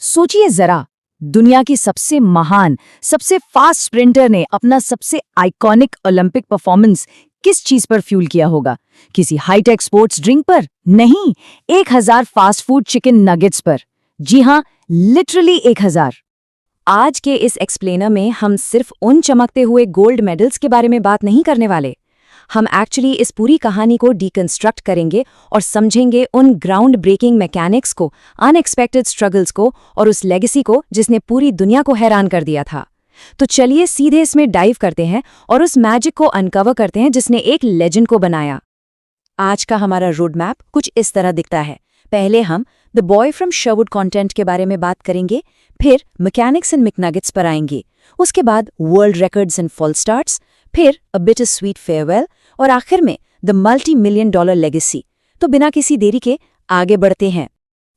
सोचिए जरा, दुनिया की सबसे महान, सबसे फास्ट स्प्रिंटर ने अपना सबसे आइकॉनिक ओलंपिक परफॉर्मेंस किस चीज पर फ्यूल किया होगा? किसी हाईटेक स्पोर्ट्स ड्रिंक पर? नहीं, 1000 फास्ट फूड चिकन नगेट्स पर। जी हाँ, लिटरली 1000। आज के इस एक्सप्लेनर में हम सिर्फ उन चमकते हुए गोल्ड मेडल्स के बारे में बात नहीं करने वाले। हम एक्चुअली इस पूरी कहानी को डीकंस्ट्रक्ट करेंगे और समझेंगे उन ग्राउंड ब्रेकिंग मैकेनिक्स को, अनएक्सपेक्टेड स्ट्रगल्स को और उस लेगेसी को जिसने पूरी दुनिया को हैरान कर दिया था। तो चलिए सीधे इसमें डाइव करते हैं और उस मैजिक को अनकवर करते हैं जिसने एक लेजेंड को बनाया। आज का हमारा रोड मैप कुछ इस तरह दिखता है। पहले हम the boy from Sherwood content के बारे में बात करेंगे, फिर मैकेनिक्स एंड मैकनगेट्स पर आएंगे, उसके बाद world records and false starts, फिर अ बिटर स्वीट फेयरवेल और आखिर में द $multi-million लेगेसी। तो बिना किसी देरी के आगे बढ़ते हैं।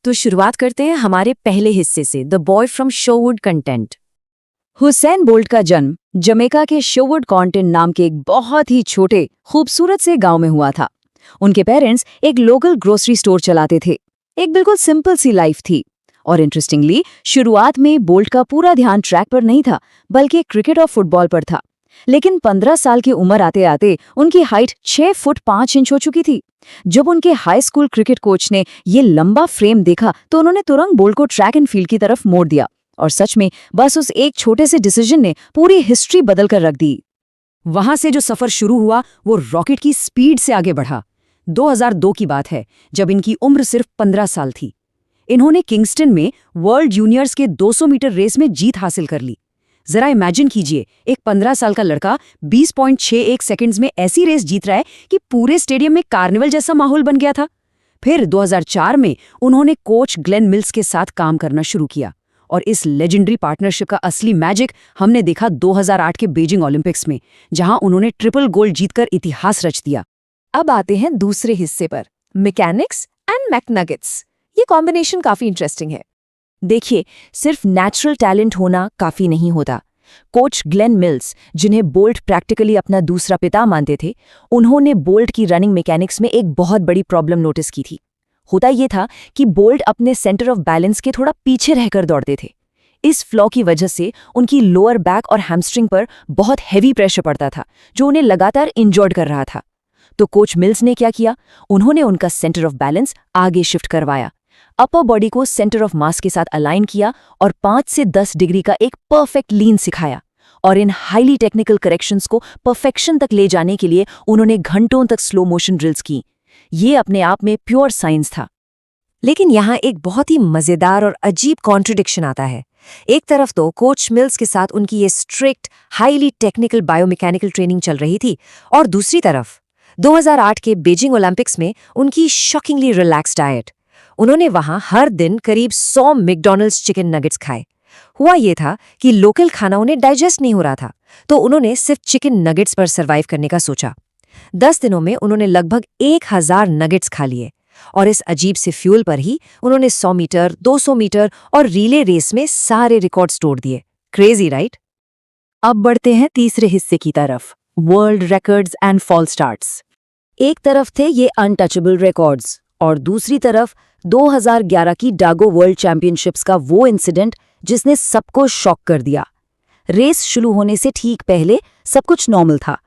तो शुरुआत करते हैं हमारे पहले हिस्से से, the boy from Sherwood content. Usain Bolt का जन्म जमैका के शरवुड कंटेंट नाम के एक बहुत ही छोटे, खूबसूरत से गांव में हुआ था। उनके पेरेंट्स एक लोकल ग्रोसरी स्टोर चलाते थे। एक बिल्कुल सिंपल सी लाइफ थी। और इंटरेस्टिंगली, शुरुआत में बोल्ट का पूरा ध्यान ट्रैक पर नहीं था, बल्कि क्रिकेट और फुटबॉल पर था। लेकिन 15 साल की उम्र आते आते उनकी हाइट 6 फुट 5 इंच हो चुकी थी। जब उनके हाई स्कूल क्रिकेट कोच ने ये लंबा फ्रेम देखा तो उन्होंने तुरंत बोल्ट को ट्रैक एंड फील्ड की तरफ मोड़ दिया। और सच में बस उस एक छोटे से डिसीजन ने पूरी हिस्ट्री बदल कर रख दी। वहां से जो सफर शुरू हुआ वो रॉकेट की स्पीड से आगे बढ़ा। 2002 की बात है, जब इनकी उम्र सिर्फ 15 साल थी। इन्होंने किंगस्टन में वर्ल्ड जूनियर्स के 200 मीटर रेस में जीत हासिल कर ली। जरा इमेजिन कीजिए, एक 15 साल का लड़का 20.61 सेकंड्स में ऐसी रेस जीत रहा है कि पूरे स्टेडियम में कार्निवल जैसा माहौल बन गया था। फिर 2004 में उन्होंने कोच ग्लेन मिल्स के साथ काम करना शुरू किया और इस लेजेंडरी पार्टनरशिप का असली मैजिक हमने देखा 2008 के बीजिंग ओलंपिक्स में, जहां उन्होंने ट्रिपल गोल्ड जीतकर इतिहास रच दिया। अब आते हैं दूसरे हिस्से पर, मैकेनिक्स एंड मैकनगेट्स। ये कॉम्बिनेशन काफी इंटरेस्टिंग है। देखिए, सिर्फ नेचुरल टैलेंट होना काफी नहीं होता। कोच ग्लेन मिल्स, जिन्हें बोल्ट प्रैक्टिकली अपना दूसरा पिता मानते थे, उन्होंने बोल्ट की रनिंग मैकेनिक्स में एक बहुत बड़ी प्रॉब्लम नोटिस की थी। होता यह था कि बोल्ट अपने सेंटर ऑफ बैलेंस के थोड़ा पीछे रहकर दौड़ते थे। इस फ्लॉ की वजह से उनकी लोअर बैक और हैमस्ट्रिंग पर बहुत हैवी प्रेशर पड़ता था, जो उन्हें लगातार इंजर्ड कर रहा था। तो कोच मिल्स ने क्या किया? उन्होंने उनका सेंटर ऑफ बैलेंस आगे शिफ्ट करवाया, अपर बॉडी को सेंटर ऑफ मास के साथ अलाइन किया और 5 से 10 डिग्री का एक परफेक्ट लीन सिखाया। और इन हाईली टेक्निकल करेक्शंस को परफेक्शन तक ले जाने के लिए उन्होंने घंटों तक स्लो मोशन ड्रिल्स की। ये अपने आप में प्योर साइंस था। लेकिन यहाँ एक बहुत ही मजेदार और अजीब कॉन्ट्रडिक्शन आता है। एक तरफ तो कोच मिल्स के साथ उनकी ये strict, highly technical biomechanical training चल रही थी, और दूसरी तरफ 2008 के बीजिंग ओलंपिक्स में उनकी शॉकिंगली रिलैक्स डाइट। उन्होंने वहां हर दिन करीब 100 मैकडॉनल्ड्स चिकन नगेट्स खाए। हुआ ये था कि लोकल खाना उन्हें डाइजेस्ट नहीं हो रहा था, तो उन्होंने सिर्फ चिकन नगेट्स पर सर्वाइव करने का सोचा। 10 दिनों में उन्होंने लगभग 1000 नगेट्स खा लिए और इस अजीब से फ्यूल पर ही उन्होंने 100 मीटर, 200 मीटर और रिले रेस में सारे रिकॉर्ड्स तोड़ दिए। Crazy, right? अब बढ़ते हैं तीसरे हिस्से की तरफ, world records and false starts. एक तरफ थे ये अनटचेबल रिकॉर्ड्स और दूसरी तरफ 2011 की डागो वर्ल्ड चैंपियनशिप्स का वो इंसिडेंट जिसने सबको शॉक कर दिया। रेस शुरू होने से ठीक पहले सब कुछ नॉर्मल था।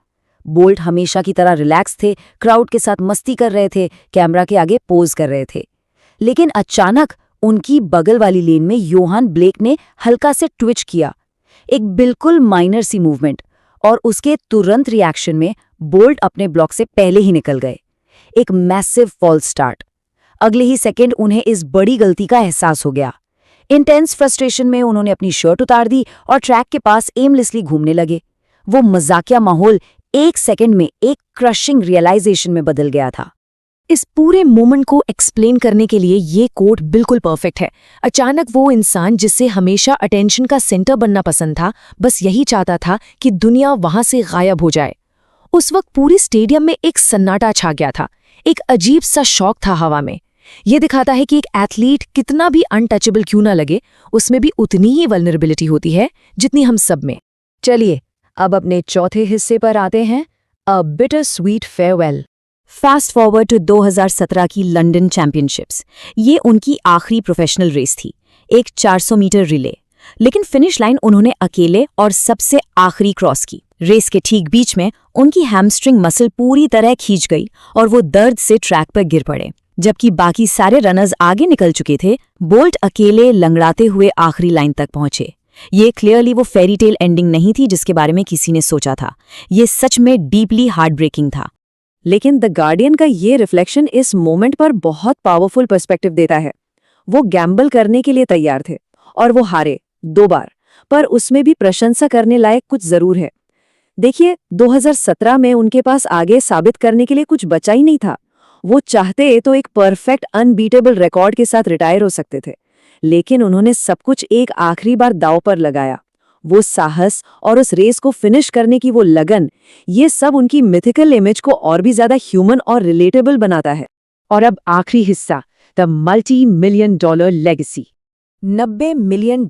बोल्ट हमेशा की तरह रिलैक्स थे, क्राउड के साथ मस्ती कर रहे थे, कैमरा के आगे पोज कर रहे थे। लेकिन अचानक उनकी बगल वाली लेन में योहान ब्लेक ने हल्का से ट्विच किया, एक बिल्कुल माइनर सी मूवमेंट, और उसके तुरंत रिएक्शन में बोल्ट अपने ब्लॉक से पहले ही निकल गए। एक मैसिव फॉल्स स्टार्ट। अगले ही सेकंड उन्हें इस बड़ी गलती का एहसास हो गया। इंटेंस फ्रस्ट्रेशन में उन्होंने अपनी शर्ट उतार दी और ट्रैक के पास एमलेसली घूमने लगे। वो मजाकिया माहौल एक सेकंड में एक क्रशिंग रियलाइजेशन में बदल गया था। इस पूरे मोमेंट को एक्सप्लेन करने के लिए ये कोट बिल्कुल परफेक्ट है। अचानक वो इंसान जिससे हमेशा अटेंशन का सेंटर बनना पसंद था, बस यही चाहता था कि दुनिया वहां से गायब हो जाए। उस वक्त पूरी स्टेडियम में एक सन्नाटा छा गया था। एक अजीब सा शौक था हवा में। ये दिखाता है कि एक एथलीट कितना भी अनटचेबल क्यों ना लगे, उसमें भी उतनी ही वल्नरेबिलिटी होती है जितनी हम सब में। चलिए अब अपने चौथे हिस्से पर आते हैं, a bittersweet farewell. Fast forward to 2017 की लंदन चैंपियनशिप्स। ये उनकी आखिरी प्रोफेशनल रेस थी। एक 400 मीटर रिले। लेकिन फिनिश लाइन उन्होंने अकेले और सबसे आखिरी क्रॉस की। रेस के ठीक बीच में उनकी हैमस्ट्रिंग मसल पूरी तरह खींच गई और वो दर्द से ट्रैक पर गिर पड़े। जबकि बाकी सारे रनर्स आगे निकल चुके थे, बोल्ट अकेले लंगड़ाते हुए आखिरी लाइन तक पहुंचे। ये क्लियरली वो फेरी टेल एंडिंग नहीं थी जिसके बारे में किसी ने सोचा था। ये सच में डीपली हार्ट ब्रेकिंग था। लेकिन द गार्डियन का ये रिफ्लेक्शन इस मोमेंट पर बहुत पावरफुल पर्सपेक्टिव देता है। वो गैम्बल करने के लिए तैयार थे और वो हारे 2 बार, पर उसमें भी प्रशंसा करने लायक कुछ जरूर है। देखिए, 2017 में उनके पास आगे साबित करने के लिए कुछ बचा ही नहीं था। वो चाहते तो एक परफेक्ट अनबीटेबल रिकॉर्ड के साथ रिटायर हो सकते थे, लेकिन उन्होंने सब कुछ एक आखिरी बार दांव पर लगाया। वो साहस और उस रेस को फिनिश करने की वो लगन, ये सब उनकी मिथिकल इमेज को और भी ज्यादा ह्यूमन और रिलेटेबल बनाता है। और अब आखिरी हिस्सा, द $multi-million लेगेसी। $90 मिलियन,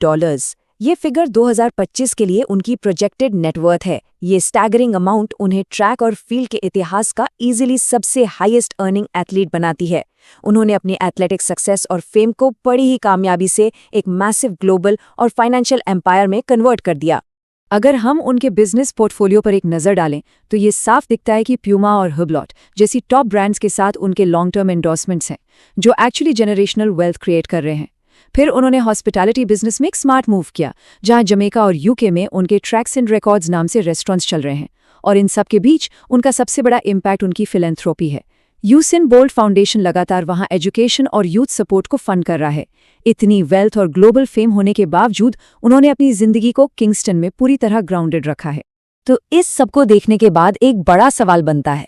ये फिगर 2025 के लिए उनकी प्रोजेक्टेड नेटवर्थ है। ये स्टैगरिंग अमाउंट उन्हें ट्रैक और फील्ड के इतिहास का इजीली सबसे हाईएस्ट अर्निंग एथलीट बनाती है। उन्होंने अपनी एथलेटिक सक्सेस और फेम को बड़ी ही कामयाबी से एक मैसिव ग्लोबल और फाइनेंशियल एम्पायर में कन्वर्ट कर दिया। अगर हम उनके बिजनेस पोर्टफोलियो पर एक नज़र डालें तो ये साफ दिखता है कि प्यूमा और हुब्लॉट जैसी टॉप ब्रांड्स के साथ उनके लॉन्ग टर्म एंडोर्समेंट्स हैं, जो एक्चुअली जनरेशनल वेल्थ क्रिएट कर रहे हैं। फिर उन्होंने हॉस्पिटैलिटी बिजनेस में एक स्मार्ट मूव किया, जहां जमैका और यूके में उनके ट्रैक्स एंड रिकॉर्ड्स नाम से रेस्टोरेंट्स चल रहे हैं। और इन सब के बीच उनका सबसे बड़ा इम्पैक्ट उनकी फिलैंथ्रोपी है। यूसेन बोल्ट फाउंडेशन लगातार वहां एजुकेशन और यूथ सपोर्ट को फंड कर रहा है। इतनी वेल्थ और ग्लोबल फेम होने के बावजूद उन्होंने अपनी जिंदगी को किंगस्टन में पूरी तरह ग्राउंडेड रखा है। तो इस सबको देखने के बाद एक बड़ा सवाल बनता है,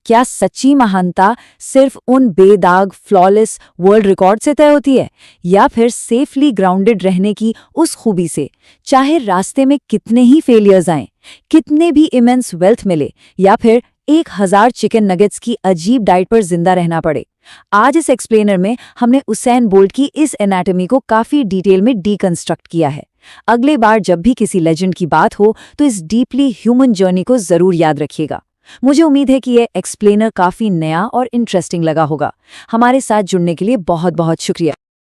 क्या सच्ची महानता सिर्फ उन बेदाग फ्लॉलेस वर्ल्ड रिकॉर्ड से तय होती है, या फिर सेफली ग्राउंडेड रहने की उस खूबी से, चाहे रास्ते में कितने ही फेलियर्स आएं, कितने भी इमेंस वेल्थ मिले, या फिर 1000 चिकन नगेट्स की अजीब डाइट पर जिंदा रहना पड़े। आज इस एक्सप्लेनर में हमने उसेन बोल्ट की इस एनाटॉमी को काफी डिटेल में डीकंस्ट्रक्ट किया है। अगले बार जब भी किसी लेजेंड की बात हो तो इस डीपली ह्यूमन जर्नी को जरूर याद रखिएगा। मुझे उम्मीद है कि ये एक्सप्लेनर काफी नया और इंटरेस्टिंग लगा होगा। हमारे साथ जुड़ने के लिए बहुत बहुत शुक्रिया।